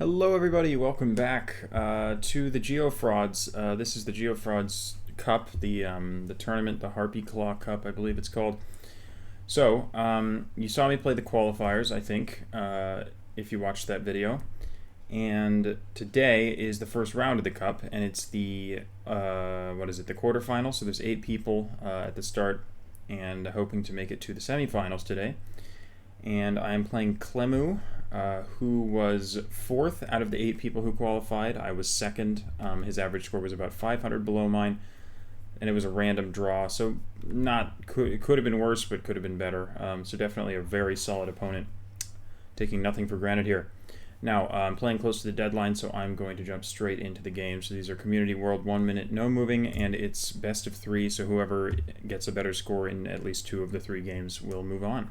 Hello everybody, welcome back to the GeoFrauds. This is the GeoFrauds Cup, the tournament, the Harpy Claw Cup, I believe it's called. So, you saw me play the qualifiers, I think, if you watched that video. And today is the first round of the Cup, and it's the, the quarterfinals. So there's 8 people at the start, and hoping to make it to the semifinals today. And I'm playing Clemou, who was 4th out of the 8 people who qualified. I was 2nd. His average score was about 500 below mine, and it was a random draw. So it could have been worse, but could have been better. So definitely a very solid opponent, taking nothing for granted here. Now, I'm playing close to the deadline, so I'm going to jump straight into the game. So these are Community World 1 minute no moving, and it's best of 3, so whoever gets a better score in at least 2 of the 3 games will move on.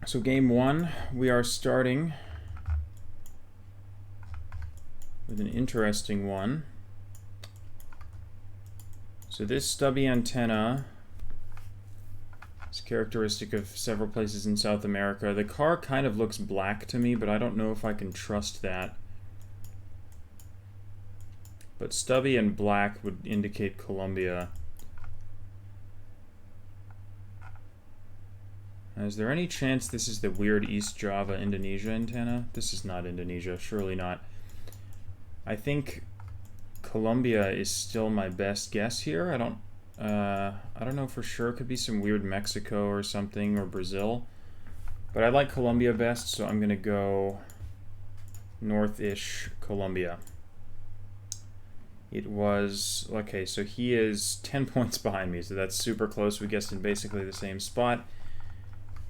So game 1, we are starting with an interesting one. So this stubby antenna is characteristic of several places in South America. The car kind of looks black to me, but I don't know if I can trust that. But stubby and black would indicate Colombia. Is there any chance this is the weird East Java Indonesia antenna? This is not Indonesia, surely not. I think Colombia is still my best guess here. I don't know for sure. It could be some weird Mexico or something, or Brazil. But I like Colombia best, so I'm gonna go north-ish Colombia. It was, okay, so he is 10 points behind me, so that's super close. We guessed in basically the same spot.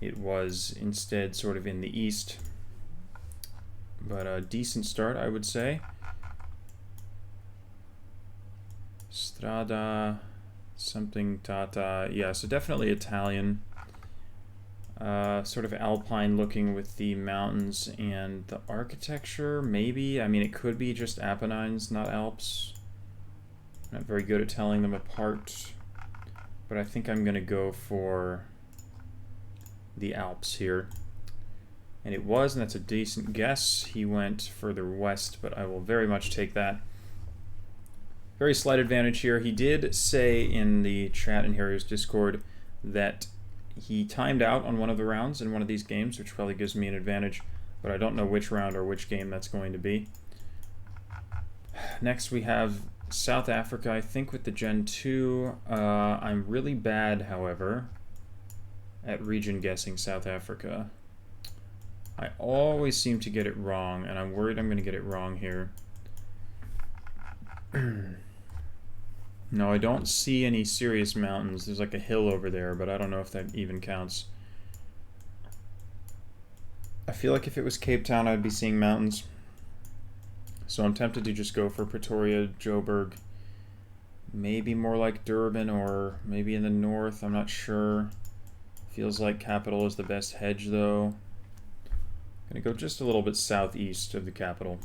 It was instead sort of in the east, but a decent start, I would say. Strada, something Tata, yeah, so definitely Italian. Sort of alpine looking with the mountains and the architecture, maybe. I mean, it could be just Apennines, not Alps. Not very good at telling them apart, but I think I'm gonna go for the Alps here. And it was, and that's a decent guess. He went further west, but I will very much take that. Very slight advantage here. He did say in the chat in Harry's Discord that he timed out on one of the rounds in one of these games, which probably gives me an advantage, but I don't know which round or which game that's going to be. Next we have South Africa, I think, with the Gen 2. I'm really bad, however, at region guessing South Africa. I always seem to get it wrong, and I'm worried I'm going to get it wrong here. No, I don't see any serious mountains. There's like a hill over there, but I don't know if that even counts. I feel like if it was Cape Town, I'd be seeing mountains. So I'm tempted to just go for Pretoria, Joburg. Maybe more like Durban, or maybe in the north, I'm not sure. Feels like capital is the best hedge, though. Gonna go just a little bit southeast of the capital,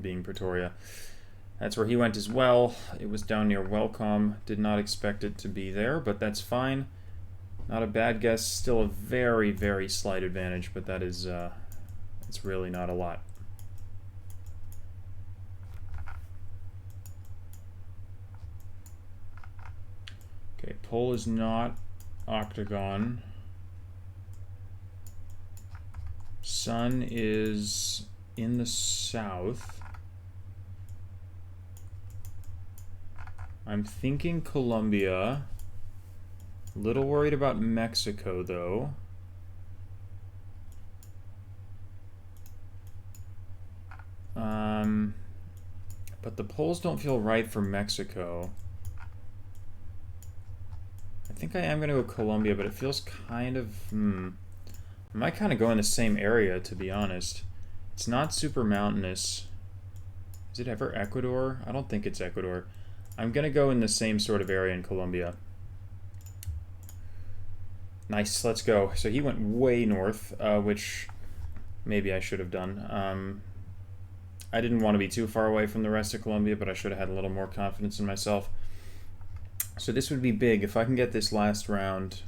being Pretoria. That's where he went as well. It was down near Welcome. Did not expect it to be there, but that's fine. Not a bad guess. Still a very, very slight advantage, but that is, it's really not a lot. Okay, pole is not octagon. Sun is in the south. I'm thinking Colombia. Little worried about Mexico, though. But the poles don't feel right for Mexico. I think I am going to go Colombia, but it feels kind of, I might kind of go in the same area, to be honest. It's not super mountainous. Is it ever Ecuador? I don't think it's Ecuador. I'm going to go in the same sort of area in Colombia. Nice, let's go. So he went way north, which maybe I should have done. I didn't want to be too far away from the rest of Colombia, but I should have had a little more confidence in myself. So this would be big. If I can get this last round,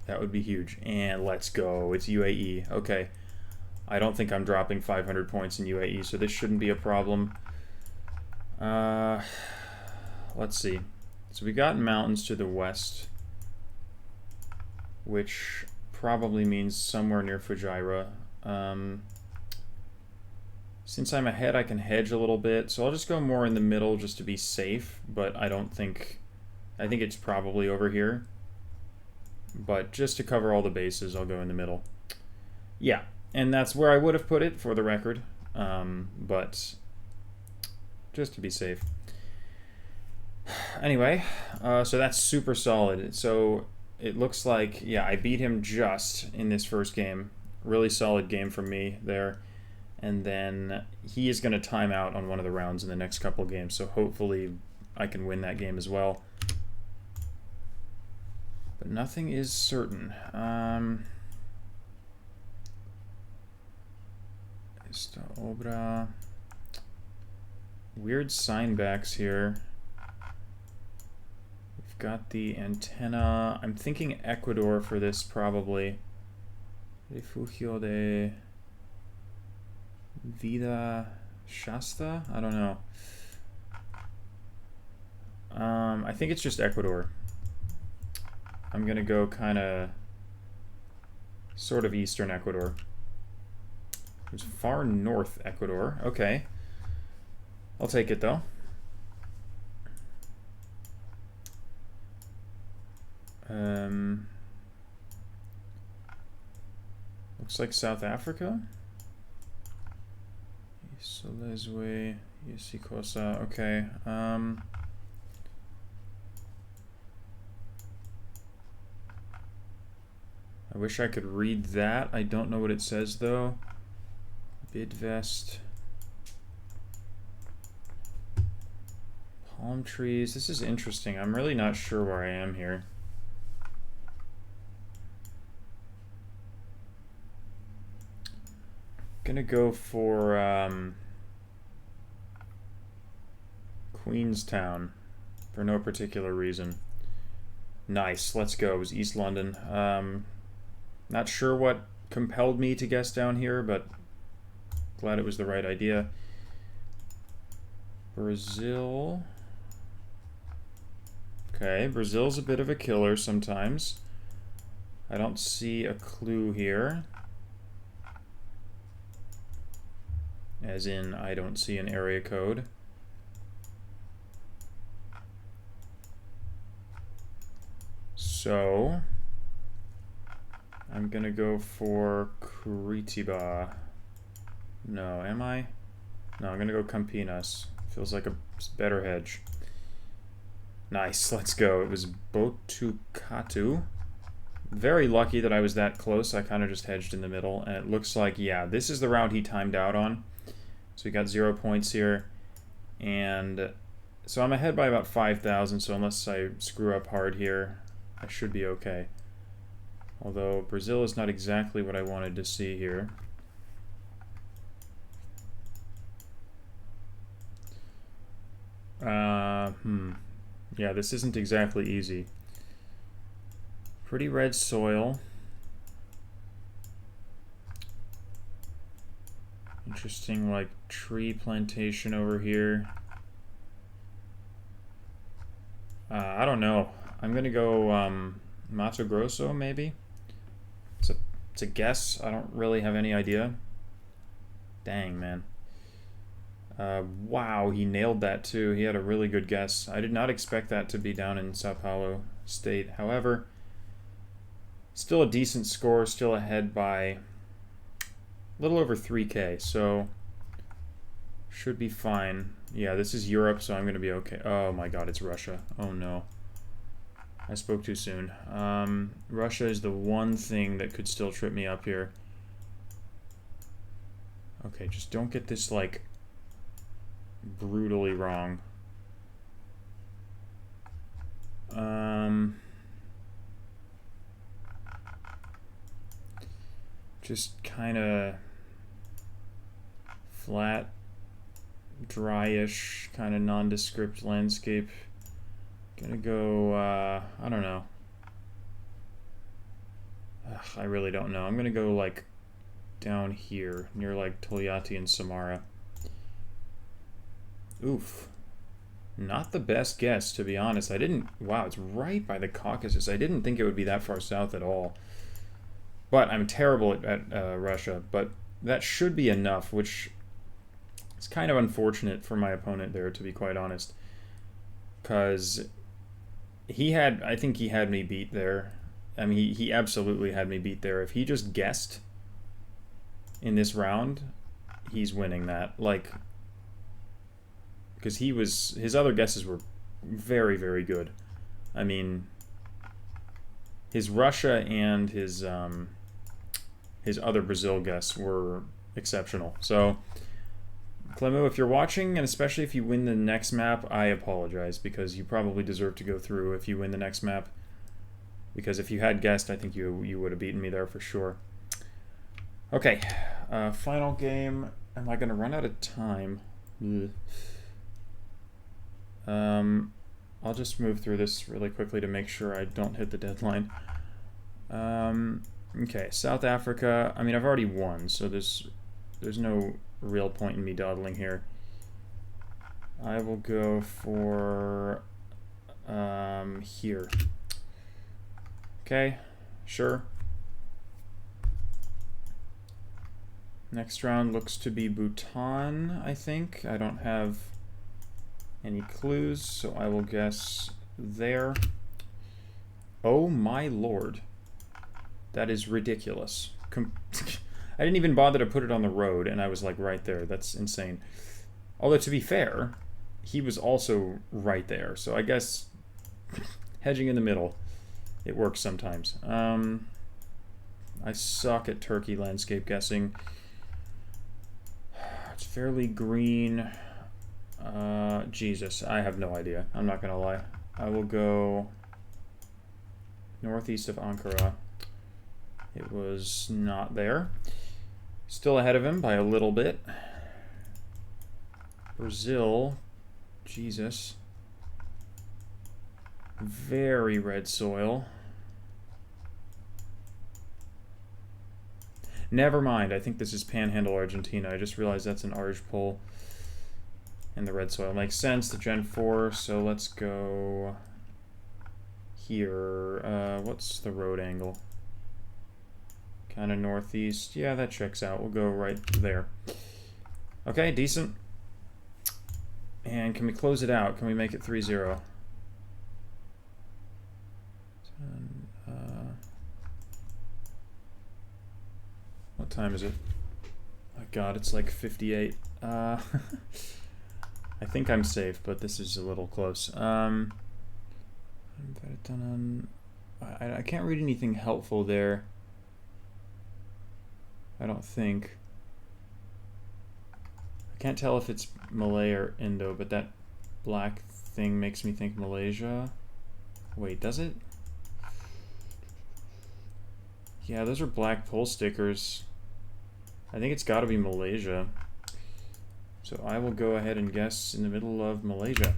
That would be huge. And let's go. It's UAE. Okay. I don't think I'm dropping 500 points in UAE, so this shouldn't be a problem. Let's see. So we got mountains to the west, which probably means somewhere near Fujairah. Since I'm ahead, I can hedge a little bit, so I'll just go more in the middle just to be safe, but I think it's probably over here. But just to cover all the bases, I'll go in the middle. Yeah, and that's where I would have put it, for the record, but just to be safe. Anyway, so that's super solid. So it looks like, yeah, I beat him just in this first game. Really solid game from me there. And then he is going to time out on one of the rounds in the next couple games, so hopefully I can win that game as well. But nothing is certain. Esta obra. Weird sign backs here. We've got the antenna. I'm thinking Ecuador for this, probably. Refugio de Vida Shasta? I don't know. I think it's just Ecuador. I'm gonna go kind of sort of eastern Ecuador. It's far north Ecuador. Okay. I'll take it though. Looks like South Africa. Isolezwe, Isikosa. Okay. I wish I could read that. I don't know what it says though. Bidvest. Palm trees. This is interesting. I'm really not sure where I am here. Gonna go for Queenstown for no particular reason. Nice. Let's go. It was East London. Not sure what compelled me to guess down here, but glad it was the right idea. Brazil. Okay, Brazil's a bit of a killer sometimes. I don't see a clue here. As in, I don't see an area code. So I'm gonna go for Curitiba. No, am I? No, I'm gonna go Campinas. Feels like a better hedge. Nice, let's go. It was Botucatu. Very lucky that I was that close. I kind of just hedged in the middle, and it looks like, yeah, this is the round he timed out on. So we got 0 points here, and so I'm ahead by about 5,000, so unless I screw up hard here, I should be okay. Although Brazil is not exactly what I wanted to see here. Yeah, this isn't exactly easy. Pretty red soil. Interesting, like, tree plantation over here. I don't know. I'm gonna go Mato Grosso, maybe? It's a guess. I don't really have any idea. Dang, man. Wow, he nailed that too. He had a really good guess. I did not expect that to be down in Sao Paulo State. However, still a decent score, still ahead by a little over 3K, so should be fine. Yeah, this is Europe, so I'm going to be okay. Oh my god, it's Russia. Oh no. I spoke too soon. Russia is the one thing that could still trip me up here. Okay, just don't get this, like, brutally wrong. Just kind of flat, dryish, kind of nondescript landscape. Gonna go, I don't know. I really don't know. I'm gonna go like down here near like Tolyatti and Samara. Oof. Not the best guess, to be honest. I didn't... Wow, it's right by the Caucasus. I didn't think it would be that far south at all. But I'm terrible at Russia. But that should be enough, which is kind of unfortunate for my opponent there, to be quite honest. Because he had... I think he had me beat there. I mean, he absolutely had me beat there. If he just guessed in this round, he's winning that. Like... Because his other guesses were very, very good. I mean, his Russia and his other Brazil guess were exceptional. So, Clemou, if you're watching, and especially if you win the next map, I apologize, because you probably deserve to go through if you win the next map. Because if you had guessed, I think you would have beaten me there for sure. Okay, final game. Am I going to run out of time? Ugh. I'll just move through this really quickly to make sure I don't hit the deadline. Okay, South Africa. I mean, I've already won, so there's no real point in me dawdling here. I will go for here. Okay, sure. Next round looks to be Bhutan, I think. I don't have any clues, so I will guess there. Oh my lord. That is ridiculous. I didn't even bother to put it on the road, and I was like right there. That's insane. Although, to be fair, he was also right there, so I guess hedging in the middle, it works sometimes. I suck at Turkey landscape guessing. It's fairly green. Jesus, I have no idea. I'm not gonna lie. I will go northeast of Ankara. It was not there. Still ahead of him by a little bit. Brazil. Jesus. Very red soil. Never mind. I think this is Panhandle, Argentina. I just realized that's an Arge pole. And the red soil makes sense, the Gen 4, so let's go here. What's the road angle? Kind of northeast. Yeah, that checks out. We'll go right there. Okay, decent. And can we close it out? Can we make it 3-0? What time is it? Oh god, it's like 58. I think I'm safe, but this is a little close. I can't read anything helpful there. I don't think. I can't tell if it's Malay or Indo, but that black thing makes me think Malaysia. Wait, does it? Yeah, those are black pole stickers. I think it's got to be Malaysia. So I will go ahead and guess in the middle of Malaysia.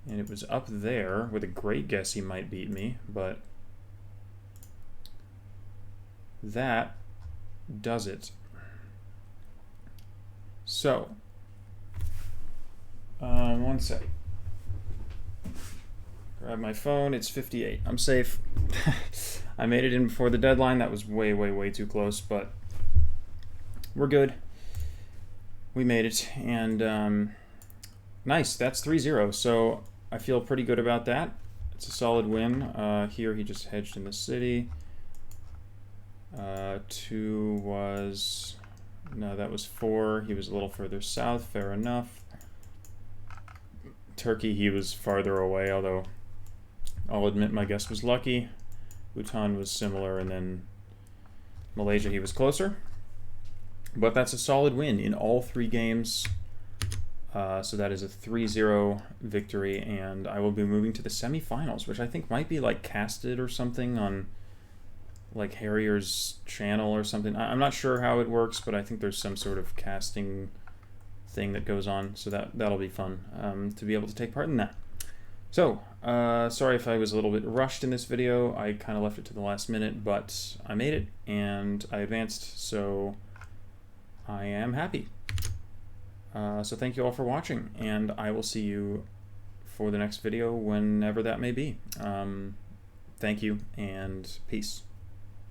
And it was up there. With a great guess, he might beat me, but that does it. So, one sec. Grab my phone. It's 58. I'm safe. I made it in before the deadline. That was way, way, way too close, but we're good. We made it, and nice, that's 3-0, so I feel pretty good about that. It's a solid win. Here he just hedged in the city. 2 was, no, that was 4. He was a little further south, fair enough. Turkey, he was farther away, although I'll admit my guess was lucky. Bhutan was similar, and then Malaysia, he was closer. But that's a solid win in all 3 games. So that is a 3-0 victory, and I will be moving to the semifinals, which I think might be like casted or something on like Harrier's channel or something. I'm not sure how it works, but I think there's some sort of casting thing that goes on, so that'll be fun to be able to take part in that. So, sorry if I was a little bit rushed in this video. I kind of left it to the last minute, but I made it and I advanced, so I am happy. So thank you all for watching, and I will see you for the next video whenever that may be. Thank you, and peace.